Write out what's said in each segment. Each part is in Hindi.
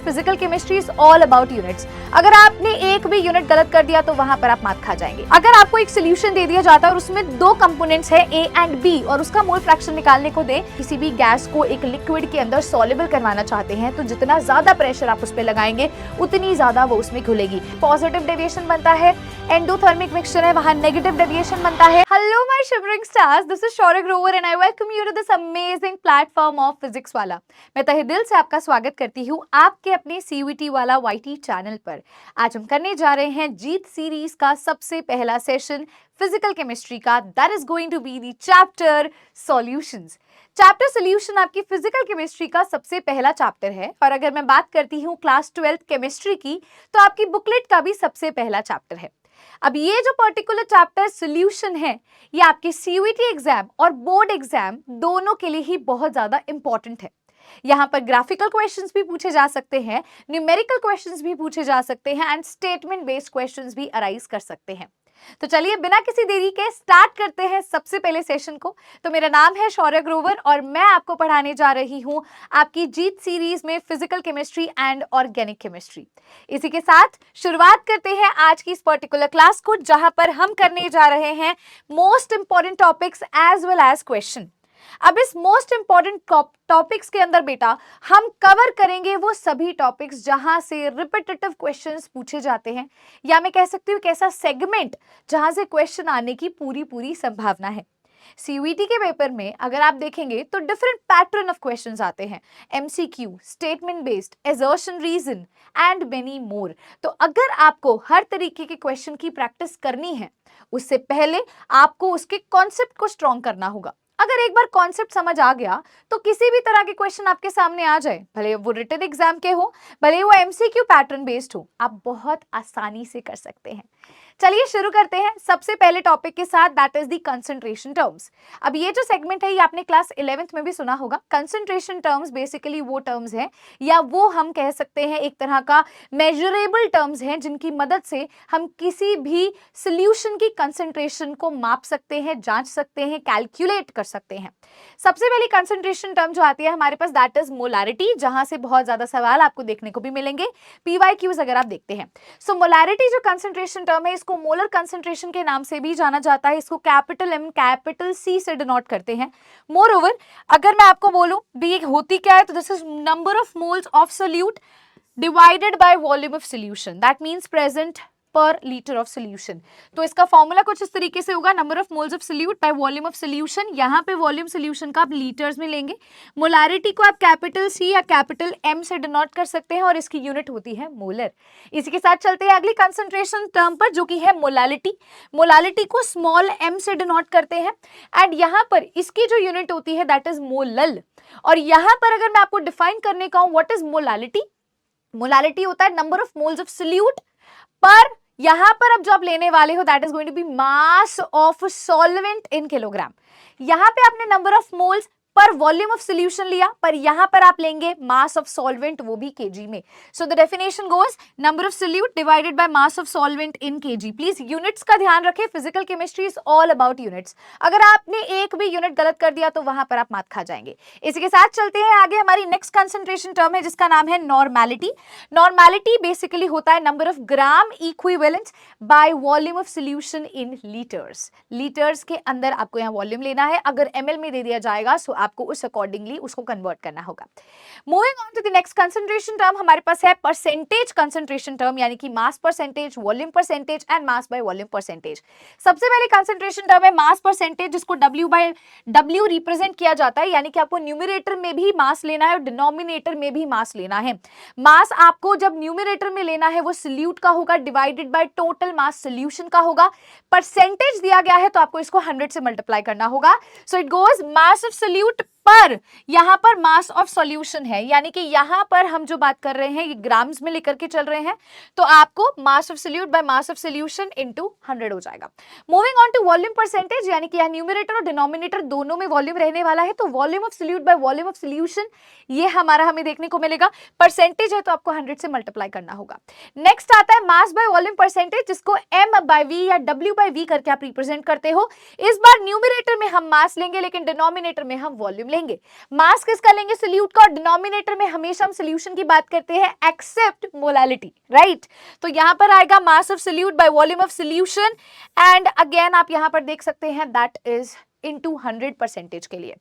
Physical chemistry is all about units. अगर आपने एक भी यूनिट गलत कर दिया तो वहां पर आप मात खा जाएंगे। अगर आपको एक सोल्यूशन दे दिया जाता है और उसमें दो कंपोनेंट्स है ए एंड बी और उसका मोल फ्रैक्शन निकालने को दे, किसी भी गैस को एक लिक्विड के अंदर सॉल्युबल करवाना चाहते हैं तो जितना ज्यादा प्रेशर आप उस पर लगाएंगे उतनी ज्यादा वो उसमें घुलेगी। पॉजिटिव डेविएशन बनता है, एंडोथर्मिक मिक्सचर है, वहां नेगेटिव डेविएशन बनता है। Hello my shivering stars, this is Shaurya Grover and I welcome you to this amazing platform of physics Wallah. मैं तहे दिल से आपका स्वागत करती हूँ आपके अपने सीयूईटी वाला वाईटी चैनल पर। आज हम करने जा रहे हैं जीत सीरीज का सबसे पहला सेशन फिजिकल केमिस्ट्री का, that is going to be the chapter solutions. Chapter solution आपकी फिजिकल केमिस्ट्री का सबसे पहला चैप्टर है और अगर मैं बात करती हूँ क्लास 12th केमिस्ट्री की तो आपकी बुकलेट का भी सबसे पहला चैप्टर है। अब ये जो पर्टिकुलर चैप्टर सॉल्यूशन है ये आपके सीयूईटी एग्जाम और बोर्ड एग्जाम दोनों के लिए ही बहुत ज्यादा इंपॉर्टेंट है। यहाँ पर ग्राफिकल क्वेश्चंस भी पूछे जा सकते हैं, न्यूमेरिकल क्वेश्चंस भी पूछे जा सकते हैं एंड स्टेटमेंट बेस्ड क्वेश्चंस भी अराइज कर सकते हैं। तो चलिए बिना किसी देरी के स्टार्ट करते हैं सबसे पहले सेशन को। तो मेरा नाम है शौर्य ग्रोवर और मैं आपको पढ़ाने जा रही हूं आपकी जीत सीरीज में physical chemistry and organic chemistry. इसी के साथ शुरुआत करते हैं आज की इस पर्टिकुलर क्लास को, जहां पर हम करने जा रहे हैं most important topics as well as question. अब इस मोस्ट इंपॉर्टेंट टॉपिक्स के अंदर बेटा हम कवर करेंगे वो सभी टॉपिक्स जहां से रिपीटेटिव क्वेश्चंस पूछे जाते हैं, या मैं कह सकती हूँ कैसा सेगमेंट जहां से क्वेश्चन आने की पूरी संभावना है। सीयूईटी के पेपर में अगर आप देखेंगे तो डिफरेंट पैटर्न ऑफ क्वेश्चंस आते हैं, MCQ, statement based, assertion reason and many more. तो अगर आपको हर तरीके के क्वेश्चन की प्रैक्टिस करनी है उससे पहले आपको उसके कॉन्सेप्ट को स्ट्रॉन्ग करना होगा। अगर एक बार कॉन्सेप्ट समझ आ गया तो किसी भी तरह के क्वेश्चन आपके सामने आ जाए, भले वो रिटन एग्जाम के हो, भले वो एमसीक्यू पैटर्न बेस्ड हो, आप बहुत आसानी से कर सकते हैं। चलिए शुरू करते हैं सबसे पहले टॉपिक के साथ, that is the concentration terms. अब ये जो सेगमेंट है ये आपने क्लास 11th में भी सुना होगा। कंसंट्रेशन टर्म्स बेसिकली वो टर्म्स हैं या वो हम कह सकते हैं एक तरह का मेजरेबल टर्म्स हैं जिनकी मदद से हम किसी भी सॉल्यूशन की कंसंट्रेशन को माप सकते हैं, जांच सकते हैं, कैलकुलेट कर सकते हैं। सबसे पहली कंसंट्रेशन टर्म जो आती है हमारे पास दैट इज मोलारिटी, जहां से बहुत ज्यादा सवाल आपको देखने को भी मिलेंगे पीवाईक्यूज अगर आप देखते हैं। सो मोलारिटी जो कंसंट्रेशन टर्म है इसको मोलर कंसंट्रेशन के नाम से भी जाना जाता है। इसको कैपिटल एम कैपिटल सी से डिनोट करते हैं। मोर ओवर अगर मैं आपको बोलूं भी ये होती क्या है तो this is number of moles of solute divided by volume of solution, that means present पर लीटर ऑफ सोल्यूशन। तो इसका फॉर्मूला कुछ इस तरीके से होगा, number of moles of solute by volume of solution. यहाँ पे वॉल्यूम सोल्यूशन का आप लीटर्स में लेंगे, मोलारिटी को आप कैपिटल सी या कैपिटल एम से डिनोट कर सकते हैं और इसकी यूनिट होती है मोलर। इसी के साथ चलते हैं अगली कंसंट्रेशन टर्म पर जो कि है मोलालिटी। मोलालिटी को स्मॉल एम से डिनोट करते हैं एंड यहाँ पर इसकी जो यूनिट होती है दैट इज मोलल। और यहाँ पर अगर मैं आपको डिफाइन करने का हूं व्हाट इज मोलालिटी, मोलालिटी होता है number of moles of solute per यहां पर अब जो आप लेने वाले हो that is going to be mass of solvent in kilogram. यहां पे आपने number of moles per volume of solution लिया, पर यहां पर आप लेंगे मास ऑफ सॉल्वेंट, वो भी केजी में। So the definition goes number of solute divided by mass of solvent in KG. Please units का ध्यान रखें, physical chemistry is all about units. अगर आपने एक भी यूनिट गलत कर दिया तो वहां पर आप मात खा जाएंगे। इसी के साथ चलते हैं आगे, हमारी नेक्स्ट कंसंट्रेशन टर्म है जिसका नाम है नॉर्मेलिटी। नॉर्मेलिटी बेसिकली होता है number of gram equivalent by volume of solution in litres. Litres के अंदर आपको यहाँ वॉल्यूम लेना है, अगर ml में दे दिया जाएगा सो आपको उस अकॉर्डिंगली उसको कन्वर्ट करना होगा। Moving on to the next concentration term हमारे पास है परसेंटेज कंसंट्रेशन टर्म, यानी कि mass percentage, volume percentage and mass by volume percentage. सबसे पहले कंसंट्रेशन टर्म है मास परसेंटेज, जिसको W बाय W रिप्रेजेंट किया जाता है, यानी कि आपको न्यूमरेटर में भी मास लेना है और डिनोमिनेटर में भी मास लेना है। मास आपको जब न्यूमरेटर में लेना है वो सोल्यूट का होगा divided by total mass solution का होगा। परसेंटेज दिया गया है तो आपको इसको 100 से मल्टीप्लाई करना होगा। So it goes mass of solute per यहां पर मास ऑफ सॉल्यूशन है, यानी कि यहां पर हम जो बात कर रहे हैं ये ग्राम्स में लेकर के चल रहे हैं, तो आपको mass of solute by mass of solution into 100 हो जाएगा। Moving on to volume percentage, यानी कि न्यूमरेटर और डिनोमिनेटर दोनों में वॉल्यूम रहने वाला है, तो volume of solute by volume of solution ये हमें देखने को मिलेगा। परसेंटेज है तो आपको 100 से मल्टीप्लाई करना होगा। नेक्स्ट आता है मास बाय वॉल्यूम परसेंटेज, जिसको m बाय v या w बाय v करके आप रिप्रेजेंट करते हो। इस बार न्यूमरेटर में हम मास लेंगे लेकिन डिनोमिनेटर में हम वॉल्यूम लेंगे, मास किसका लेंगे, सोल्यूट का, और डिनोमिनेटर में हमेशा हम सोल्यूशन की बात करते हैं एक्सेप्ट मोलालिटी, राइट। तो यहां पर आएगा मास of solute by volume of solution, and again आप यहां पर देख सकते हैं दैट इज इनटू 100% के लिए।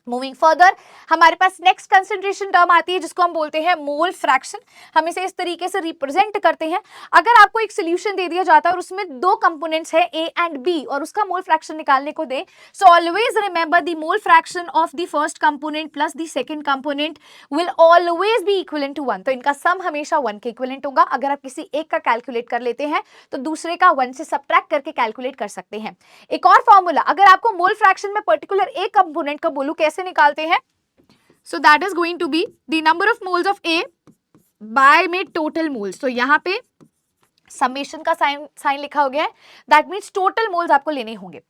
मूविंग फर्दर, हमारे पास नेक्स्ट कंसंट्रेशन टर्म आती है जिसको हम बोलते हैं मोल फ्रैक्शन। हम इसे इस तरीके से रिप्रेजेंट करते हैं, अगर आपको एक सोल्यूशन दे दिया जाता है और उसमें दो कंपोनेंट्स है ए एंड बी और उसका मोल फ्रैक्शन निकालने को दे, so always remember the mole fraction of the first component plus the second component will always be equivalent to 1। तो इनका सम हमेशा 1 के इक्विवेलेंट होगा। अगर आप किसी एक का कैलकुलेट कर लेते हैं तो दूसरे का 1 से सबट्रैक्ट करके कैलकुलेट कर सकते हैं। एक और फॉर्मूला, अगर आपको मोल फ्रैक्शन में पर्टिकुलर एक कंपोनेंट का बोलूं कैसे निकालते हैं, so that is going to be the number of moles of A by में total moles। तो यहाँ पे समेशन का साइन लिखा हो गया है, दैट मीन्स टोटल मोल्स आपको लेने होंगे।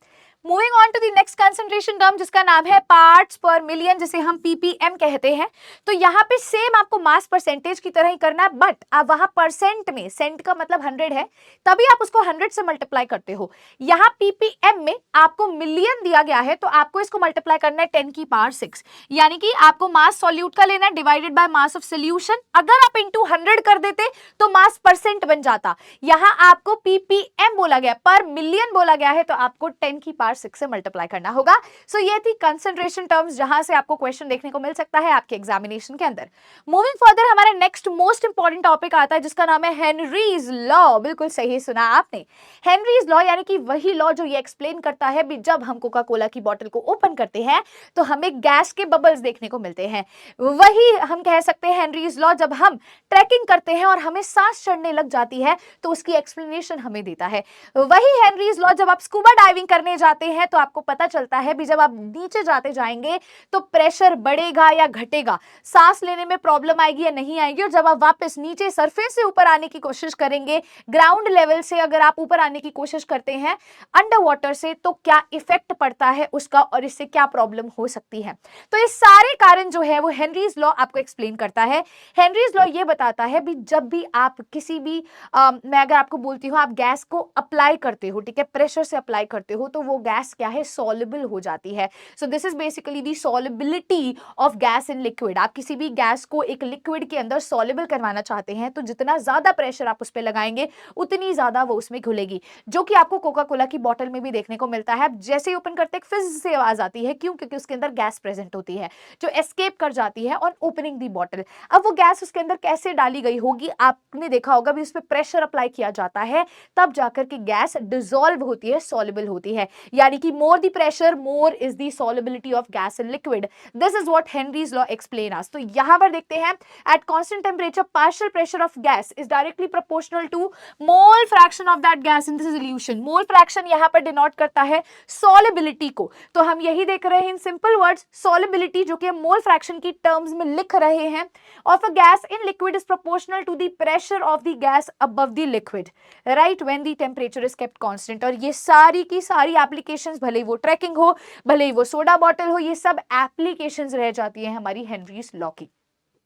Moving on to the next concentration term जिसका नाम है पार्ट्स पर मिलियन, जिसे हम पीपीएम कहते हैं। तो यहाँ पे सेम आपको मास परसेंटेज की तरह ही करना है, बट आप वहां परसेंट में, सेंट का मतलब 100 है, तभी आप उसको 100 से मल्टीप्लाई करते हो। यहाँ पीपीएम में आपको मिलियन दिया गया है तो आपको इसको मल्टीप्लाई करना है 10 की पावर 6, यानी कि आपको मास सॉल्यूट का लेना है divided by mass of solution. अगर आप इंटू 100 कर देते तो मास परसेंट बन जाता। यहाँ आपको पीपीएम बोला गया, पर मिलियन बोला गया है, तो आपको 10 की पावर 6 से मल्टीप्लाई करना होगा। सो ये थी कंसंट्रेशन टर्म्स जहां से आपको क्वेश्चन देखने को मिल सकता है आपके एग्जामिनेशन के अंदर। मूविंग फर्दर, हमारा नेक्स्ट मोस्ट इंपॉर्टेंट टॉपिक आता है जिसका नाम है हेनरीज लॉ। बिल्कुल सही सुना आपने, हेनरीज लॉ, यानी कि वही लॉ जो ये एक्सप्लेन करता है भी जब हम कोका कोला की बोतल को ओपन करते हैं तो हमें गैस के बबल्स देखने को मिलते हैं। वही हम कह सकते हैं हेनरीज लॉ जब हम ट्रैकिंग करते हैं और हमें सांस चढ़ने लग जाती है तो उसकी एक्सप्लेनेशन हमें देता है। वही हेनरीज लॉ जब आप स्कूबा डाइविंग करने जाते हैं तो आपको पता चलता है भी जब आप नीचे जाते जाएंगे तो प्रेशर बढ़ेगा या घटेगा, सांस लेने में प्रॉब्लम आएगी या नहीं आएगी, और जब आप वापस नीचे सरफेस से ऊपर आने की कोशिश करेंगे, ग्राउंड लेवल से अगर आप ऊपर आने की कोशिश करते हैं अंडर वाटर से, तो क्या इफेक्ट पड़ता है उसका और इससे क्या प्रॉब्लम हो सकती है। तो ये सारे कारण जो है वो हेनरीज लॉ आपको एक्सप्लेन करता है। हेनरीज लॉ ये बताता है भी जब भी आप किसी भी मैं अगर आपको बोलती हूँ आप गैस को अप्लाई करते हो, ठीक है, प्रेशर से अप्लाई करते हो, तो वो गैस क्या है, सॉल्युबल हो जाती है। So this is basically the solubility of gas in liquid. आप किसी भी गैस को एक लिक्विड के अंदर सॉल्युबल करवाना चाहते हैं तो जितना ज्यादा प्रेशर आप उस पर लगाएंगे उतनी ज्यादा वो उसमें घुलेगी, जो कि आपको कोका कोला की बोतल में भी देखने को मिलता है। जैसे ही ओपन करते फिज से आवाज आती है, क्यों, क्योंकि उसके अंदर गैस प्रेजेंट होती है जो एस्केप कर जाती है ऑन ओपनिंग दी बॉटल। अब वो गैस उसके अंदर कैसे डाली गई होगी, आपने देखा होगा भी उस पर प्रेशर अप्लाई किया जाता है तब जाकर के गैस डिसॉल्व होती है, सॉल्युबल होती है, यानी कि more the pressure more is the solubility of gas in liquid. This is what Henry's law explain us. तो यहां पर देखते हैं at constant temperature partial pressure of gas is directly proportional to mole fraction of that gas in this solution. Mole fraction यहां पर डिनोट करता है सॉल्युबिलिटी को, तो हम यही देख रहे हैं इन सिंपल वर्ड्स, सॉल्युबिलिटी जो कि हम मोल फ्रैक्शन की टर्म्स में लिख रहे हैं, of a gas in liquid is proportional to the pressure of the gas above the liquid, right, when the temperature is kept constant. और ये सारी की सारी एप्लीकेशंस, भले वो ट्रैकिंग हो, भले ही वो सोडा बॉटल हो, ये सब एप्लीकेशंस रह जाती है हमारी हेनरीज लॉ की।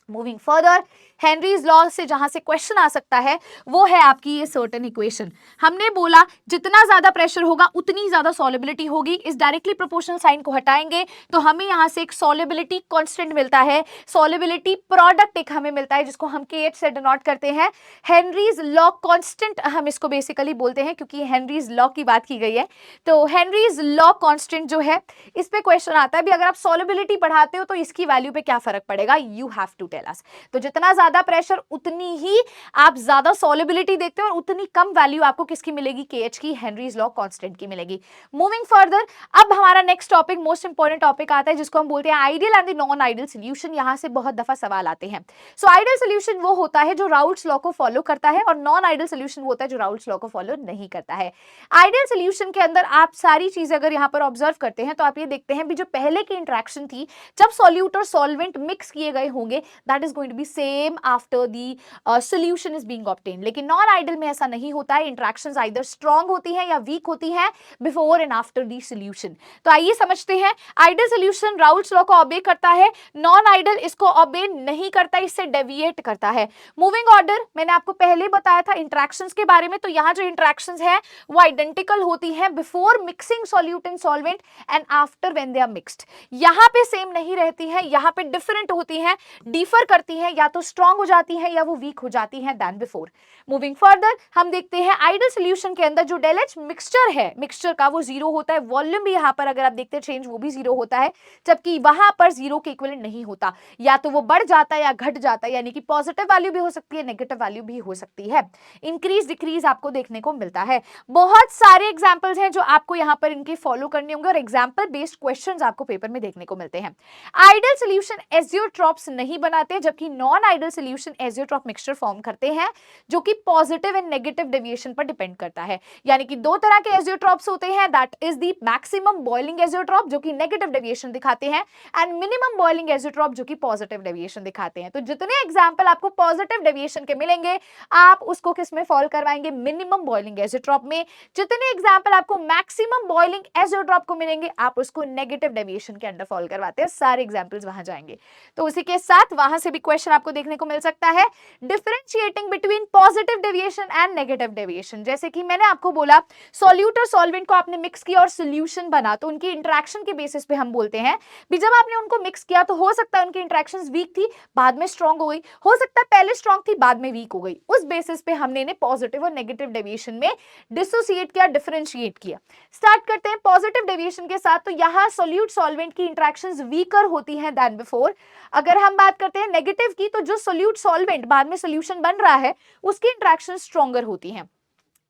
मूविंग फर्दर, हेनरीज लॉ से जहां से क्वेश्चन आ सकता है वो है आपकी ये सर्टेन इक्वेशन। हमने बोला जितना ज्यादा प्रेशर होगा उतनी ज्यादा सॉल्युबिलिटी होगी। इस डायरेक्टली प्रोपोर्शनल साइन को हटाएंगे तो हमें यहां से एक सॉल्युबिलिटी कांस्टेंट मिलता है, सॉल्युबिलिटी प्रोडक्ट एक हमें मिलता है जिसको हम KH से डिनोट करते हैं। हेनरीज लॉ कांस्टेंट हम इसको बेसिकली बोलते हैं क्योंकि हेनरीज लॉ की बात की गई है। तो हेनरीज लॉ कांस्टेंट जो है इस पे क्वेश्चन आता है भी अगर आप सॉल्युबिलिटी बढ़ाते हो तो इसकी वैल्यू पे क्या फर्क पड़ेगा, you have to tell us. तो जितना ज्यादा प्रेशर उतनी ही आप ज्यादा सॉल्युबिलिटी देखते हो और उतनी कम वैल्यू आपको किसकी मिलेगी, KH की, हेनरीज लॉ कांस्टेंट की मिलेगी। मूविंग फर्दर, अब हमारा next topic most important topic आता है जिसको हम बोलते हैं ideal and the non ideal solution. यहां से बहुत दफा सवाल आते हैं। सो आइडियल सॉल्यूशन वो होता है जो राउल्ट्स लॉ को फॉलो करता है और नॉन आइडियल सॉल्यूशन वो होता है जो राउल्ट्स लॉ को फॉलो नहीं करता है। आइडियल सॉल्यूशन के अंदर आप सारी चीजें अगर यहां पर ऑब्जर्व करते हैं तो आप ये देखते हैं भी जो पहले की इंटरेक्शन थी जब सॉल्यूट और सॉल्वेंट मिक्स किए गए होंगे that is going to be same form after the solution is being obtained. लेकिन नॉन आइडियल में ऐसा नहीं होता है, इंट्रैक्शंस आइदर स्ट्रांग होती हैं या वीक होती हैं before and after the solution. तो आइए समझते हैं। आइडियल सोल्यूशन राउल्स लॉ को ऑबे करता है, नॉन आइडियल इसको ऑबे नहीं करता, इससे डेविएट करता है। मूविंग ऑर्डर मैंने आपको पहले बताया था इंट्रैक्शंस के बारे में, तो यहाँ जो इंट्रैक्शंस है वो आइडेंटिकल होती हैं before mixing solute and solvent and after when they are mixed. यहाँ पे सेम नहीं रहती है, यहाँ पे डिफरेंट होती हैं, डिफर करती हैं, या तो स्ट्रांग हो जाती है या वो वीक हो जाती है देन बिफोर। मूविंग फर्दर हम देखते हैं आइडियल सोल्यूशन के अंदर जो डेल एच मिक्सचर है, मिक्सचर का वो जीरो होता है, वॉल्यूम भी यहाँ पर अगर आप देखते हैं चेंज वो भी जीरो होता है, जबकि वहां पर जीरो के इक्विवेलेंट नहीं होता, या तो वो बढ़ जाता है या घट जाता है, यानी कि पॉजिटिव वैल्यू भी हो सकती है, नेगेटिव वैल्यू भी हो सकती है, इंक्रीज डिक्रीज आपको देखने को मिलता है। बहुत सारे एग्जांपल्स हैं जो आपको यहाँ पर इनके फॉलो करने होंगे और एग्जांपल बेस्ड क्वेश्चंस आपको पेपर में देखने को मिलते हैं। आइडियल सोल्यूशन एजियोट्रॉप्स नहीं बनाते, जबकि non ideal solution azeotrope mixture form करते हैं, जो कि पॉजिटिव एंड नेगेटिव डेविएशन पर डिपेंड करता है। यानी कि दो तरह के एजियोट्रॉप्स होते हैं, that is the maximum boiling azeotrope जो कि नेगेटिव डेविएशन दिखाते हैं, एंड मिनिमम बॉइलिंग एजियोट्रॉप जो कि पॉजिटिव डेविएशन दिखाते हैं। तो जितने एग्जांपल आपको पॉजिटिव डेविएशन के मिलेंगे आप उसको किस में फॉल करवाएंगे, मिनिमम बॉइलिंग एजियोट्रॉप में। जितने एग्जांपल आपको मैक्सिमम बॉइलिंग एजियोट्रॉप को मिलेंगे आप उसको नेगेटिव डेविएशन के अंडर फॉल करवाते हैं, सारे एग्जांपल्स वहां जाएंगे। तो उसी के साथ वहां से भी क्वेश्चन आपको देखने को मिल सकता है, differentiating between positive deviation and negative deviation. जैसे कि मैंने आपको बोला सॉल्यूट और सॉल्वेंट को आपने मिक्स किया और सोल्यूशन बना, तो उनकी इंटरेक्शन के बेसिस पे हम बोलते हैं भी जब आपने उनको मिक्स किया तो हो सकता है उनकी इंटरेक्शंस वीक थी बाद में स्ट्रांग हो गई, हो सकता है पहले स्ट्रांग थी बाद में वीक हो गई, उस बेसिस पे हमने इन्हें पॉजिटिव और नेगेटिव डेविएशन में डिसोसिएट किया, डिफरेंशिएट किया। स्टार्ट करते हैं पॉजिटिव डेविएशन के साथ। तो यहाँ सॉल्यूट सॉल्वेंट की इंटरेक्शंस वीकर होती हैं देन बिफोर। अगर हम बात करते हैं नेगेटिव की, तो जो सॉल्यूट सॉल्वेंट बाद में सोल्यूशन बन रहा है उसकी इंटरेक्शन स्ट्रॉन्गर होती हैं।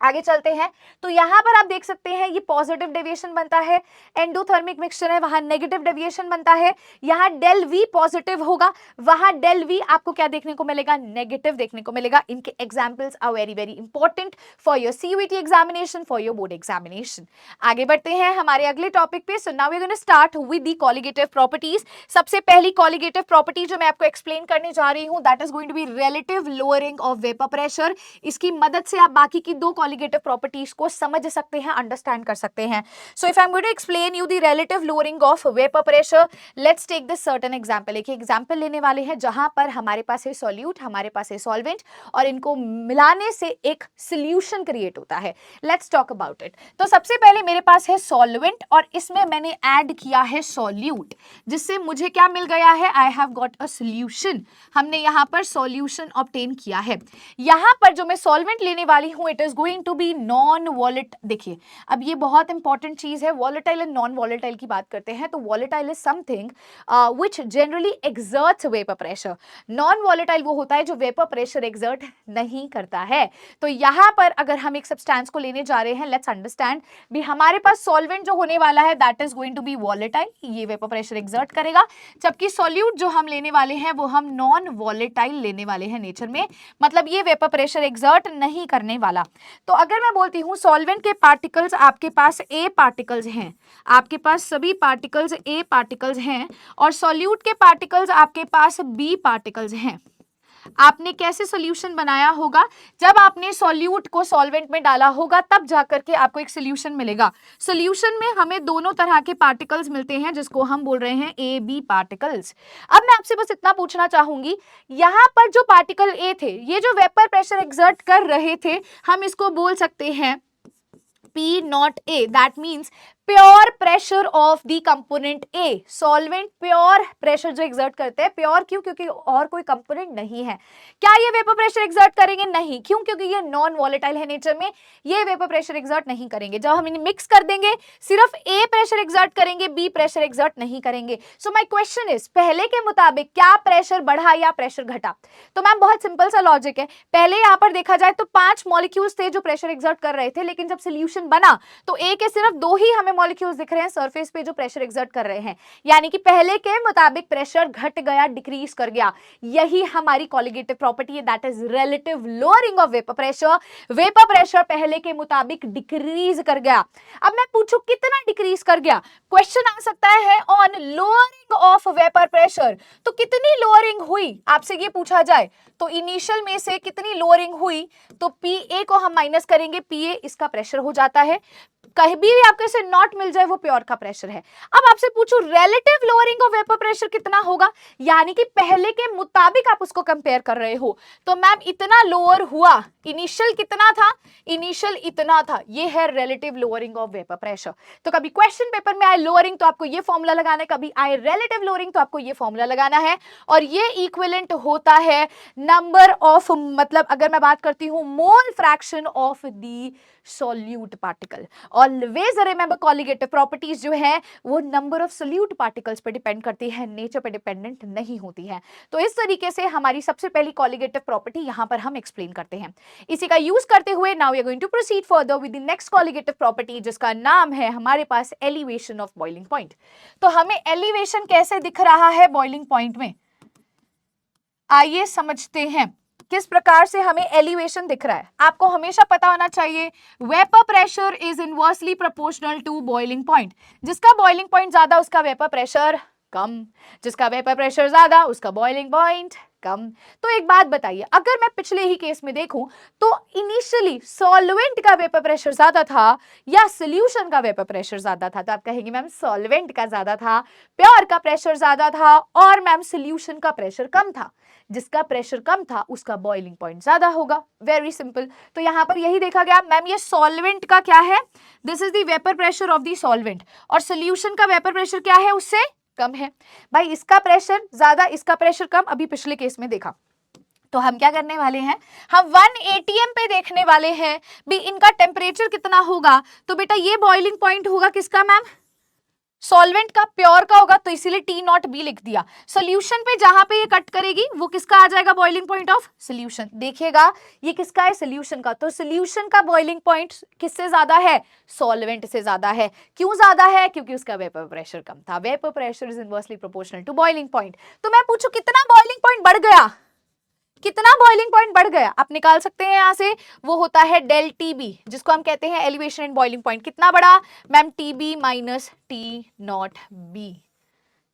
आगे चलते हैं तो यहां पर आप देख सकते हैं ये पॉजिटिव डेविएशन बनता है, एंडोथर्मिक मिक्सचर है वहां नेगेटिव डेविएशन बनता है, यहां डेल वी पॉजिटिव होगा, वहां डेल वी आपको क्या देखने को मिलेगा, नेगेटिव देखने को मिलेगा। इनके examples are very very important for your CUET examination, for your board examination. आगे बढ़ते हैं हमारे अगले टॉपिक पे। So now we are gonna start with the colligative properties. सबसे पहली कॉलिगेटिव प्रॉपर्टी जो मैं आपको एक्सप्लेन करने जा रही हूं that is going to be relative lowering of vapour pressure. इसकी मदद से आप बाकी की दो कॉलिगेटिव प्रॉपर्टीज को समझ सकते हैं, अंडरस्टैंड कर सकते हैं। So if I am going to explain you the relative lowering of vapour pressure, let's take this certain example. एक एग्जांपल लेने वाले हैं जहां पर हमारे पास है सॉल्यूट, हमारे पास है सॉल्वेंट और इनको मिलाने से एक सॉल्यूशन क्रिएट होता है। Let's talk about it. तो सबसे पहले मेरे पास है सॉल्वेंट और इसमें मैंने ऐड किया है सॉल्यूट, जिससे मुझे क्या मिल गया है, I have got a solution. हमने यहां पर सॉल्यूशन ऑब्टेन किया है। यहां पर जो मैं सॉल्वेंट लेने वाली हूं it is going to be non volatile. देखिए अब ये बहुत इंपॉर्टेंट चीज है, वॉलेटाइल एंड नॉन वॉलेटाइल की बात करते हैं। तो volatile is something which generally exerts vapour pressure, non volatile वो होता है जो वेपर प्रेशर एक्सर्ट नहीं करता है। तो यहां पर अगर हम एक सब्सटेंस को लेने जा रहे हैं, लेट्स अंडरस्टैंड भी हमारे पास सॉल्वेंट जो होने वाला है that is going to be volatile, ये वेपर प्रेशर एक्सर्ट करेगा, जबकि सॉल्यूट जो हम लेने वाले हैं वो हम नॉन वॉलेटाइल लेने वाले हैं नेचर में, मतलब ये वेपर प्रेशर एक्सर्ट नहीं करने वाला। तो अगर मैं बोलती हूं सॉल्वेंट के पार्टिकल्स आपके पास ए पार्टिकल्स हैं, आपके पास सभी पार्टिकल्स ए पार्टिकल्स हैं और सॉल्यूट के पार्टिकल्स आपके पास बी पार्टिकल्स हैं। आपने कैसे सॉल्यूशन बनाया होगा, जब आपने सॉल्यूट को सॉल्वेंट में डाला होगा तब जाकर के आपको एक सॉल्यूशन मिलेगा। सॉल्यूशन में हमें दोनों तरह के पार्टिकल्स मिलते हैं जिसको हम बोल रहे हैं ए बी पार्टिकल्स। अब मैं आपसे बस इतना पूछना चाहूंगी, यहां पर जो पार्टिकल ए थे ये जो वेपर प्रेशर एक्सर्ट कर रहे थे हम इसको बोल सकते हैं P not A, that means pure pressure of the component A. Solvent pure pressure जो एक्सर्ट करते हैं, प्योर क्यों, क्योंकि और कोई कंपोनेंट नहीं है। क्या ये वेपर प्रेशर एक्सर्ट करेंगे, नहीं, क्यों, क्योंकि ये नॉन वॉलेटाइल है नेचर में, ये वेपर प्रेशर एक्सर्ट नहीं करेंगे। जब हम इन्हें मिक्स कर देंगे सिर्फ ए प्रेशर एक्सर्ट करेंगे, बी प्रेशर एक्सर्ट नहीं करेंगे। सो माय क्वेश्चन इज पहले के मुताबिक क्या प्रेशर बढ़ा या प्रेशर घटा। तो मैम बहुत सिंपल सा लॉजिक है, पहले यहाँ पर देखा जाए तो 5 मॉलिक्यूल्स थे जो प्रेशर एक्सर्ट कर रहे थे, लेकिन जब सोल्यूशन बना तो ए के सिर्फ 2 ही हमें मॉलिक्यूल्स दिख रहे हैं सरफेस पे जो प्रेशर एक्सर्ट कर रहे हैं, यानी कि पहले के मुताबिक प्रेशर घट गया, डिक्रीज कर गया, यही हमारी कॉलिगेटिव प्रॉपर्टी है, that is relative lowering of vapour pressure. Vapour pressure पहले के मुताबिक डिक्रीज कर गया। अब मैं पूछूं कितना डिक्रीज कर गया, क्वेश्चन आ सकता है on lowering of vapour pressure, तो कितनी लोअरिंग हुई आपसे ये पूछा जाए तो इनिशियल में से कितनी लोअरिंग हुई, तो पी को हम माइनस करेंगे, पी इसका प्रेशर हो जाता है, कहीं भी आपके से नॉट मिल जाए वो प्योर का प्रेशर है। अब आपसे पूछूं relative lowering of vapour pressure कितना होगा, यानी कि पहले के मुताबिक आप उसको कंपेयर कर रहे हो, तो मैम इतना लोअर हुआ, इनिशियल कितना था, इनिशियल इतना था, ये है relative lowering of vapour pressure. तो कभी क्वेश्चन पेपर में आए लोअरिंग तो आपको ये फॉर्मूला लगाना है, कभी आए रिलेटिव लोअरिंग तो आपको ये फॉर्मूला लगाना है, और ये इक्विवेलेंट होता है नंबर ऑफ, मतलब अगर मैं बात करती हूं मोल fraction of the solute particle. Always remember colligative properties जो है वो नंबर ऑफ सॉल्यूट पार्टिकल्स पे डिपेंड करती है, नेचर पे डिपेंडेंट नहीं होती है। तो इस तरीके से हमारी सबसे पहली कॉलिगेटिव प्रॉपर्टी यहां पर हम एक्सप्लेन करते हैं। इसी का यूज करते हुए now we are going to proceed further with the next colligative property, जिसका नाम है हमारे पास एलिवेशन ऑफ बॉइलिंग पॉइंट। तो हमें एलिवेशन कैसे दिख रहा है बॉइलिंग पॉइंट में, आइए समझते हैं किस प्रकार से हमें एलिवेशन दिख रहा है। आपको हमेशा पता होना चाहिए vapour pressure is inversely proportional to boiling point. जिसका बॉइलिंग पॉइंट ज्यादा उसका वेपर प्रेशर कम, जिसका वेपर प्रेशर ज्यादा उसका बॉइलिंग पॉइंट कम। तो एक बात बताइए, अगर मैं पिछले ही केस में देखूं तो इनिशियली सॉल्वेंट का वेपर प्रेशर ज्यादा था या सॉल्यूशन का वेपर प्रेशर ज्यादा था, तो आप कहेंगे मैम सॉल्वेंट का ज्यादा था, प्योर का प्रेशर ज्यादा था, और मैम सॉल्यूशन का प्रेशर कम था। जिसका प्रेशर कम था उसका बॉइलिंग पॉइंट ज्यादा होगा, वेरी सिंपल। तो यहां पर यही देखा गया मैम, ये सॉल्वेंट का क्या है, this is the vapour pressure of the solvent, और सॉल्यूशन का वेपर प्रेशर क्या है, उससे कम है। भाई इसका प्रेशर ज्यादा इसका प्रेशर कम, अभी पिछले केस में देखा। तो हम क्या करने वाले हैं, हम 1 atm पे देखने वाले हैं भी इनका टेम्परेचर कितना होगा। तो बेटा ये बॉइलिंग पॉइंट होगा किसका मैम, सॉल्वेंट का, प्योर का होगा, तो इसीलिए टी नॉट बी लिख दिया। सॉल्यूशन पे जहां पे ये कट करेगी वो किसका आ जाएगा, बॉइलिंग पॉइंट ऑफ सॉल्यूशन। देखिएगा ये किसका है, सॉल्यूशन का, तो सॉल्यूशन का बॉइलिंग पॉइंट किससे ज्यादा है, सॉल्वेंट से ज्यादा है। क्यों ज्यादा है, क्योंकि उसका वेपर प्रेशर कम था। Vapour pressure is inversely proportional to boiling point. तो मैं पूछूं कितना बॉइलिंग पॉइंट बढ़ गया, कितना बॉइलिंग पॉइंट बढ़ गया, आप निकाल सकते हैं यहां से, वो होता है डेल टीबी, जिसको हम कहते हैं एलिवेशन एंड बॉइलिंग पॉइंट। कितना बढ़ा ma'am, TB minus T not be.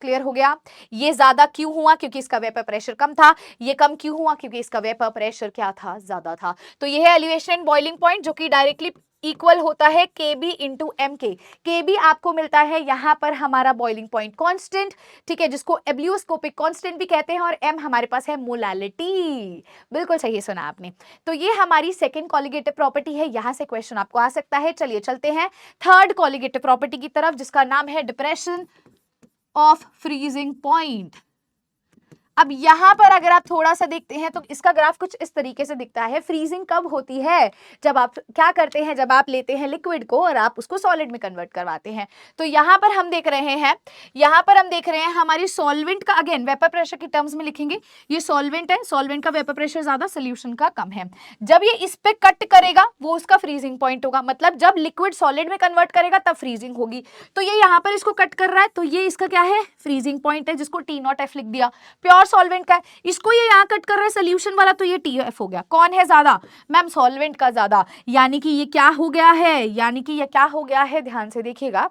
Clear हो गया। ये ज्यादा क्यों हुआ, क्योंकि इसका वेपर प्रेशर कम था। ये कम क्यों हुआ, क्योंकि इसका वेपर प्रेशर क्या था, ज्यादा था। तो ये है एलिवेशन एंड बॉइलिंग पॉइंट, जो कि डायरेक्टली इक्वल होता है KB इंटू MK। KB आपको मिलता है यहाँ पर हमारा बॉइलिंग पॉइंट कांस्टेंट, ठीक है, जिसको एब्लियोस्कोपिक कांस्टेंट भी कहते हैं, और M हमारे पास है मोलालिटी। बिल्कुल सही सुना आपने। तो ये हमारी सेकंड कॉलिगेटिव प्रॉपर्टी है, यहाँ से क्वेश्चन आपको आ सकता है। चलिए चलते हैं थर्ड कॉलिगेटिव प्रॉपर्टी की तरफ, जिसका नाम है डिप्रेशन ऑफ फ्रीजिंग पॉइंट। अब यहां पर अगर आप थोड़ा सा देखते हैं तो इसका ग्राफ कुछ इस तरीके से दिखता है। फ्रीजिंग कब होती है, जब आप क्या करते हैं, जब आप लेते हैं लिक्विड को और आप उसको सॉलिड में कन्वर्ट करवाते हैं। तो यहां पर हम देख रहे हैं, यहां पर हम देख रहे हैं हमारी सॉल्वेंट का, अगेन वेपर प्रेशर की टर्म्स में लिखेंगे, ये सॉल्वेंट है, सॉल्वेंट का वेपर प्रेशर ज्यादा, सोल्यूशन का कम है। जब ये इस पे कट करेगा वो उसका फ्रीजिंग पॉइंट होगा, मतलब जब लिक्विड सॉलिड में कन्वर्ट करेगा तब फ्रीजिंग होगी। तो ये यहाँ पर इसको कट कर रहा है, तो ये इसका क्या है, फ्रीजिंग पॉइंट है, जिसको T0F लिख दिया। प्योर सॉल्वेंट का है, इसको ये यहाँ कट कर रहा है सोल्यूशन वाला, तो ये TF हो गया। कौन है ज्यादा मैम, सॉल्वेंट का ज्यादा। यानी कि ये क्या हो गया है, यानी कि ये क्या हो गया है, ध्यान से देखिएगा,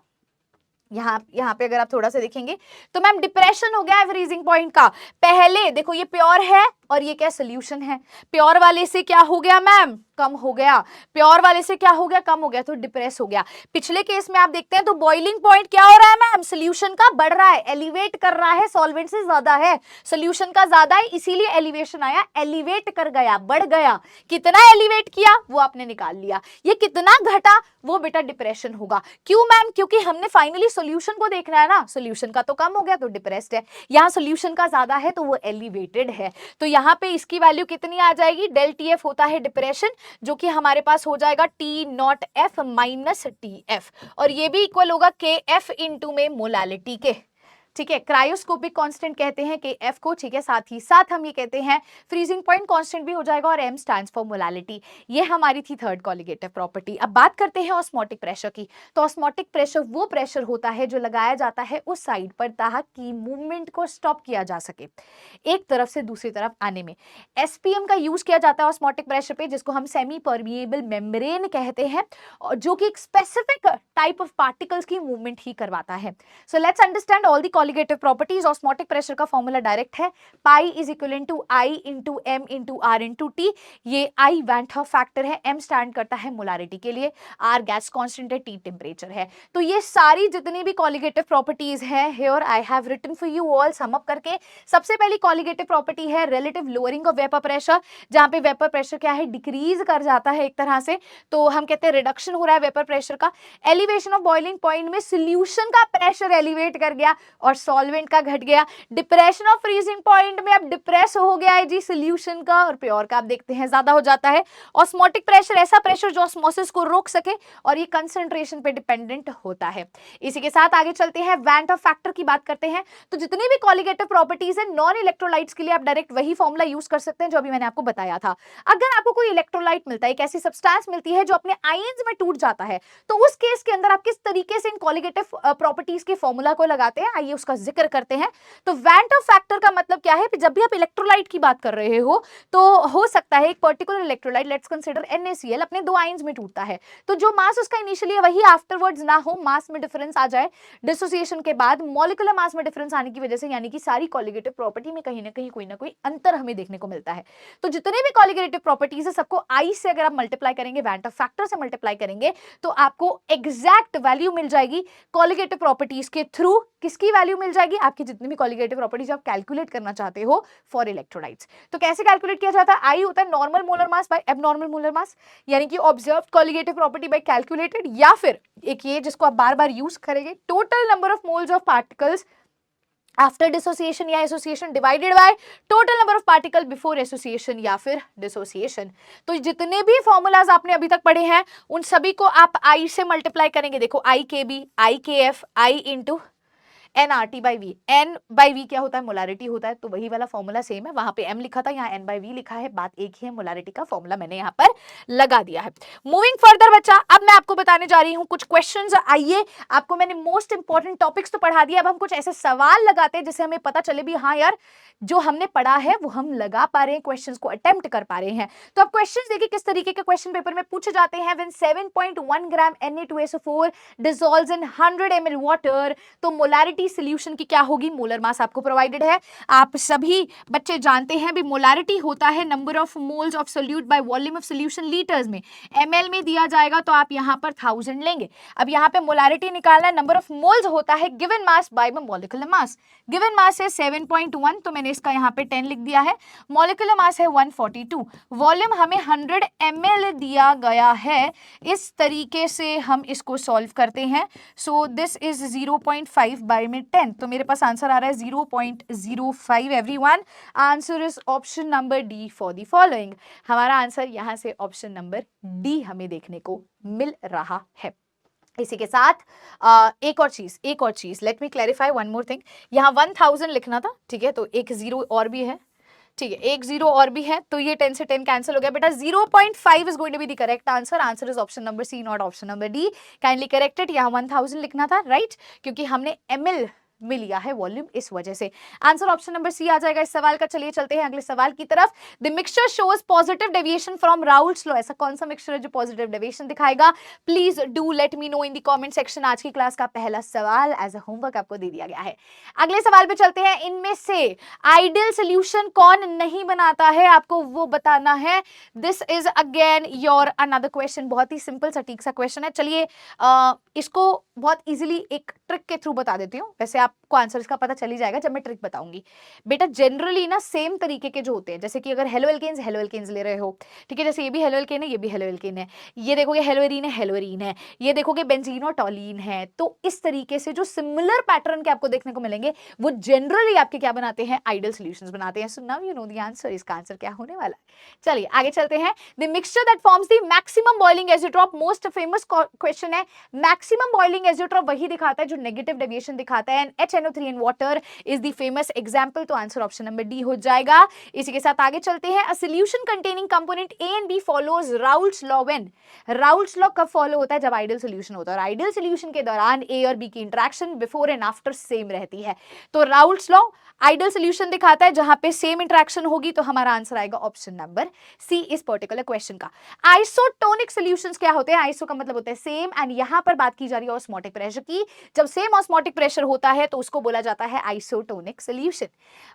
यहाँ पे अगर आप थोड़ा सा देखेंगे तो मैम डिप्रेशन हो गया है फ्रीजिंग पॉइंट का। पहले देखो ये प्योर है और ये क्या सोल्यूशन है, प्योर वाले से क्या हो गया मैम, कम हो गया, प्योर वाले से क्या हो गया, कम हो गया, तो डिप्रेस हो गया। पिछले केस में आप देखते हैं तो बॉइलिंग पॉइंट क्या हो रहा है मैम, सोल्यूशन का बढ़ रहा है, एलिवेट कर रहा है, सॉल्वेंट से ज्यादा है, सोल्यूशन का ज्यादा है, इसीलिए एलिवेशन आया, एलिवेट कर गया, बढ़ गया। कितना एलिवेट किया वो आपने निकाल लिया, ये कितना घटा वो बेटा डिप्रेशन होगा। क्यों मैम, क्योंकि हमने फाइनली सोल्यूशन को देखना है ना, सोल्यूशन का तो कम हो गया तो डिप्रेस्ड है, यहाँ सोल्यूशन का ज्यादा है तो वो एलिवेटेड है। तो यहाँ पे इसकी वैल्यू कितनी आ जाएगी, डेल TF होता है डिप्रेशन, जो कि हमारे पास हो जाएगा T0F माइनस TF, और ये भी इक्वल होगा KF इंटू में मोलालिटी के। ठीक है, क्रायोस्कोपिक कांस्टेंट कहते हैं कि एफ को, ठीक है, साथ ही साथ हम ये कहते हैं फ्रीजिंग पॉइंट कांस्टेंट भी हो जाएगा और एम स्टैंड्स फॉर मोलालिटी। ये हमारी थी थर्ड कॉलिगेटिव प्रॉपर्टी। अब बात करते हैं ऑस्मोटिक प्रेशर की। तो ऑस्मोटिक प्रेशर वो प्रेशर होता है जो लगाया जाता है उस साइड पर ताकि मूवमेंट को स्टॉप किया जा सके एक तरफ से दूसरी तरफ आने में। एसपीएम का यूज किया जाता है ऑस्मोटिक प्रेशर पे, जिसको हम सेमी परमिएबल मेम्ब्रेन कहते हैं, और जो कि एक स्पेसिफिक टाइप ऑफ पार्टिकल्स की मूवमेंट ही करवाता है। So let's understand all the colligative properties. Osmotic pressure का फॉर्मूला डायरेक्ट है, pi is equal to i into M into R into T. ये आई वैन हॉफ फैक्टर है, एम स्टैंड करता है मोलारिटी के लिए, आर गैस कांस्टेंट है, टी टेम्परेचर है। तो ये सारी जितनी भी कॉलिगेटिव प्रॉपर्टीज है, here I have written for you all sum up करके। सबसे पहली कॉलिगेटिव प्रॉपर्टी है relative lowering of vapour pressure, जहां पे वेपर प्रेशर क्या है, डिक्रीज कर जाता है एक तरह से, तो हम कहते हैं रिडक्शन हो रहा है वेपर प्रेशर का। एलिवेशन ऑफ बॉइलिंग पॉइंट में सोल्यूशन का प्रेशर एलिवेट कर गया और सॉल्वेंट का घट गया। डिप्रेशन ऑफ फ्रीजिंग पॉइंट में अब डिप्रेस हो गया है जी सोल्यूशन का, और प्योर का आप देखते हैं ज्यादा हो जाता है। ऑस्मोटिक प्रेशर ऐसा प्रेशर जो ऑस्मोसिस को रोक सके, और ये कंसंट्रेशन पे डिपेंडेंट होता है। इसी के साथ आगे चलते हैं, वैन हॉफ फैक्टर की बात करते हैं। तो जितनी भी कॉलिगेटिव प्रॉपर्टीज है नॉन इलेक्ट्रोलाइट्स के लिए आप डायरेक्ट वही फॉर्मूला यूज कर सकते हैं जो अभी मैंने आपको बताया था। अगर आपको कोई इलेक्ट्रोलाइट मिलता है, एक ऐसी सब्सटेंस मिलती है जो अपने आयंस में टूट जाता है, तो उस केस के अंदर आप किस तरीके से इन कॉलिगेटिव प्रॉपर्टीज के फॉर्मूला को लगाते हैं, आइए उसका जिक्र करते हैं। तो वैन हॉफ फैक्टर का मतलब क्या है, जब भी आप इलेक्ट्रोलाइट की बात कर रहे हो तो हो सकता है एक particular electrolyte, let's consider NaCl, अपने दो आयंस में टूटता है, तो जो मास उसका इनिशियली है वही आफ्टरवर्ड्स ना हो, मास में डिफरेंस आ जाए। डिसोसिएशन के बाद मॉलिक्यूलर मास में डिफरेंस आने की वजह से, यानी कि सारी कॉलिगेटिव प्रॉपर्टी में कहीं ना कोई अंतर हमें देखने को मिलता है। तो जितने भी कॉलिगेटिव प्रॉपर्टीज है सबको आई से अगर आप मल्टीप्लाई करेंगे, वैन हॉफ फैक्टर से मल्टीप्लाई करेंगे, तो आपको एग्जैक्ट वैल्यू मिल जाएगी कॉलिगेटिव प्रॉपर्टीज के थ्रू। किसकी वैल्यू मिल जाएगी, आपकी जितनी भी कॉलिगेटिव प्रॉपर्टीज आप कैलकुलेट करना चाहते हो फॉर इलेक्ट्रोलाइट्स। तो कैसे कैलकुलेट किया जाता है, आई होता है normal molar mass by abnormal molar mass, यानी कि observed colligative property by calculated, या फिर एक ये जिसको आप बार बार यूज करेंगे, total number of moles of particles after dissociation या association divided by total number of particle before association या फिर डिसोसिएशन। तो जितने भी फॉर्मूलाज आपने अभी तक पढ़े हैं उन सभी को आप आई से मल्टीप्लाई करेंगे। देखो आई के बी, आई के F, I into NRT by V। N by V क्या होता है, मोलारिटी होता है, तो वही वाला फॉर्मूला सेम है, वहां पे M लिखा था, यहाँ N by V लिखा है, बात एक ही है, मोलारिटी का फॉर्मूला मैंने यहाँ पर लगा दिया है। मूविंग फर्दर बच्चा, अब मैं आपको बताने जा रही हूँ कुछ क्वेश्चंस। आइए, आपको मैंने मोस्ट इंपॉर्टेंट टॉपिक्स तो पढ़ा दिया, अब हम कुछ ऐसे सवाल लगाते हैं जिससे हमें पता चले भी हाँ यार जो हमने पढ़ा है वो हम लगा पा रहे हैं, क्वेश्चंस को अटेम्प्ट कर पा रहे हैं। तो अब क्वेश्चंस देखिए किस तरीके के क्वेश्चन पेपर में पूछे जाते हैं। When 7.1 gram Na2SO4 dissolves in 100 ml water, तो मोलारिटी सॉल्यूशन की क्या होगी, मोलर मास आपको प्रोवाइडेड है। आप सभी बच्चे जानते हैं भी मोलारिटी होता है number of moles of solute by volume of solution litres में, ml में दिया जाएगा तो आप यहाँ पर 1000 लेंगे। अब यहाँ पे मोलारिटी निकालना है, नंबर ऑफ मोल्स होता है given mass by molecular mass. Given mass है 7.1, तो मैंने इसका यहाँ पे 10 लिख दिया है। मॉलिक्यूलर मास है 142, वॉल्यूम हमें 100 ml दिया गया है। इस तरीके से हम इसको सॉल्व करते हैं। सो दिस इज 0.5 बाय में 10, तो मेरे पास आंसर आ रहा है 0.05। Everyone, answer is option number D for the following. हमारा आंसर यहाँ से ऑप्शन नंबर डी हमें देखने को मिल रहा है। इसी के साथ एक और चीज let me clarify one more thing. यहाँ 1000 लिखना था, ठीक है, तो एक जीरो और भी है, ठीक है, एक जीरो और भी है, तो ये 10 से 10 कैंसिल हो गया बेटा। 0.5 is going to be the correct answer. Answer is option number C, not option number D. Kindly corrected, यहाँ 1000 लिखना था, राइट, क्योंकि हमने ml में लिया है वॉल्यूम, इस वजह से आंसर ऑप्शन नंबर सी आ जाएगा इस सवाल का। चलिए चलते हैं अगले सवाल की तरफ। The mixture shows positive deviation from Raoult's law. ऐसा कौन सा मिक्सचर है जो पॉजिटिव डेविएशन दिखाएगा, please do let me know in the comment section. आज की क्लास का पहला सवाल एज अ होमवर्क आपको दे दिया गया है। अगले सवाल पे चलते हैं। इनमें से आइडियल सोल्यूशन कौन नहीं बनाता है, आपको वो बताना है। This is again your another question, बहुत ही सिंपल सटीक सा क्वेश्चन है। चलिए इसको बहुत इजीली एक ट्रिक के थ्रू बता देती हूँ, वैसे आपको आंसर इसका पता चल ही जाएगा जब मैं ट्रिक बताऊंगी। बेटा जनरली ना सेम तरीके के जो होते हैं, जैसे कि अगर हेलो एल्केन्स ले रहे हो, ठीक है, जैसे ये भी हेलो एल्केन है, ये भी हेलो एल्केन है, ये देखोगे हेलोरीन है, ये देखोगे बेंजीन और टॉलीन है, तो इस तरीके से जो सिमिलर पैटर्न के आपको देखने को मिलेंगे वो जनरली आपके क्या बनाते हैं, आइडियल सॉल्यूशंस बनाते हैं। So now you know the answer, इसका आंसर क्या होने वाला है। चलिए आगे चलते हैं। The mixture that forms the maximum boiling azeotrope, most famous question है। मैक्सिमम बॉइलिंग एजियोट्रॉप वही दिखाता है जो नेगेटिव डेविएशन दिखाता है, and HNO3 in water is the famous example. तो आंसर ऑप्शन नंबर डी हो जाएगा। इसी के साथ आगे चलते हैं। A solution containing component A and B follows Raoult's law when. Raoult's law कब फॉलो होता है? जब आइडियल सोल्यूशन होता है, और आइडियल सोल्यूशन के दौरान ए और बी की interaction before and after same रहती है। तो राउल्ट्स लॉ आइडियल सोल्यूशन दिखाता है जहां पे सेम इंटरेक्शन होगी। तो हमारा आंसर आएगा ऑप्शन नंबर सी इस पर्टिकुलर क्वेश्चन का। आइसोटोनिक सॉल्यूशंस क्या होते हैं? आइसो का मतलब होता है सेम, एंड यहां पर बात की जा रही है ऑस्मोटिक प्रेशर की। जब सेम ऑस्मोटिक प्रेशर होता है तो उसको बोला जाता है isotonic solution.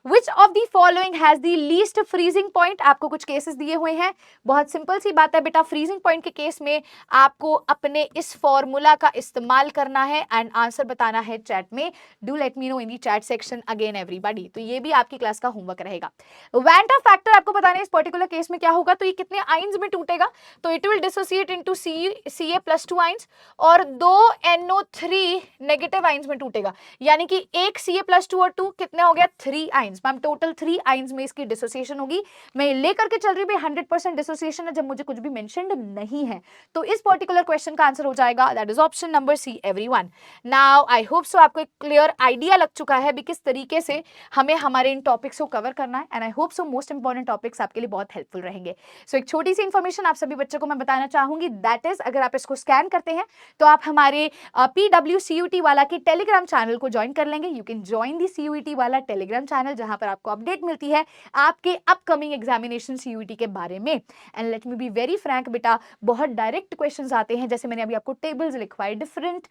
Which of the following has the least freezing point? आपको कुछ केसेस दिए हुए हैं, बहुत सिंपल सी बात है बेटा। फ्रीजिंग पॉइंट के केस में आपको अपने इस फॉर्मूला का इस्तेमाल करना है एंड आंसर बताना है चैट में। Do let me know in the chat section again everybody. तो ये भी आपकी क्लास का होमवर्क रहेगा। वैंटा फैक्टर आपको बताना है इस पर्टिकुलर केस में क्या होगा। तो ये कितने आइंस में टूटेगा? तो it will dissociate into Ca+2 ions और 2 NO3 नेगेटिव आइंस में टूटेगा। यानी कि एक Ca+2 और 2 कितने हो गया? 3 आइंस। मैम टोटल 3 आइंस में इसकी डिसोसिएशन होगी। मैं लेकर के चल रही हूँ 100% डिसोसिएशन है जब मुझे कुछ भी मेंशन्ड नहीं है। तो इस पर्टिकुलर क्वेश्चन का आंसर हो जाएगा that is option number see everyone. Now I hope so आपको एक क्लियर आइडिया लग चुका है भी किस तरीके से हमें हमारे इन टॉपिक्स को कवर करना है, and I hope so most important topics आपके लिए बहुत हेल्पफुल रहेंगे। सो एक छोटी सी इंफॉर्मेशन आप सभी बच्चों को मैं बताना चाहूंगी, दैट इज अगर आप इसको स्कैन करते हैं तो आप हमारे PWCUT वाला की टेलीग्राम चैनल को ज्वाइन कर लेंगे। You can join the CUET वाला टेलीग्राम चैनल जहां पर आपको अपडेट मिलती है आपके अपकमिंग एग्जामिनेशन CUET के बारे में। And let me be very Frank बेटा, बहुत डायरेक्ट क्वेश्चंस आते हैं, जैसे मैंने अभी आपको टेबल्स लिखवाए, डिफरेंट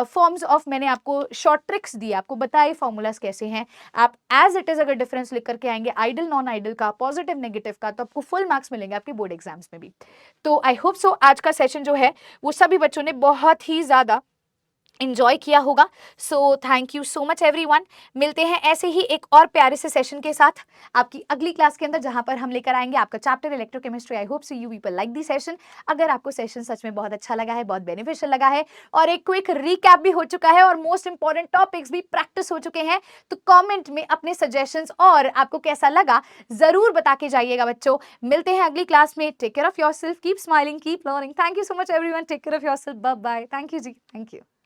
फॉर्म्स ऑफ, मैंने आपको शॉर्ट ट्रिक्स दी, आपको बताए फॉर्मूलाज कैसे हैं। आप एज इट इज अगर डिफरेंस लिख करके आएंगे आइडियल नॉन आइडियल का, पॉजिटिव नेगेटिव का, तो आपको फुल मार्क्स मिलेंगे आपके बोर्ड एग्जाम्स में भी। तो आई होप सो आज का सेशन जो है वो सभी बच्चों ने बहुत ही ज्यादा इंजॉय किया होगा। So thank you so much everyone. मिलते हैं ऐसे ही एक और प्यारे से सेशन के साथ आपकी अगली क्लास के अंदर, जहां पर हम लेकर आएंगे आपका chapter electrochemistry. I hope so you people like this session. अगर आपको सेशन सच में बहुत अच्छा लगा है, बहुत बेनिफिशियल लगा है, और एक क्विक रिकैप भी हो चुका है और मोस्ट इंपॉर्टेंट टॉपिक्स भी प्रैक्टिस हो चुके हैं, तो कॉमेंट में अपने सजेशंस और आपको कैसा लगा जरूर बता के जाइएगा बच्चों। मिलते हैं अगली क्लास में। Take care of yourself, keep smiling, keep learning. Thank you so much everyone. Take care of yourself. Bye bye. Thank you ji, thank you.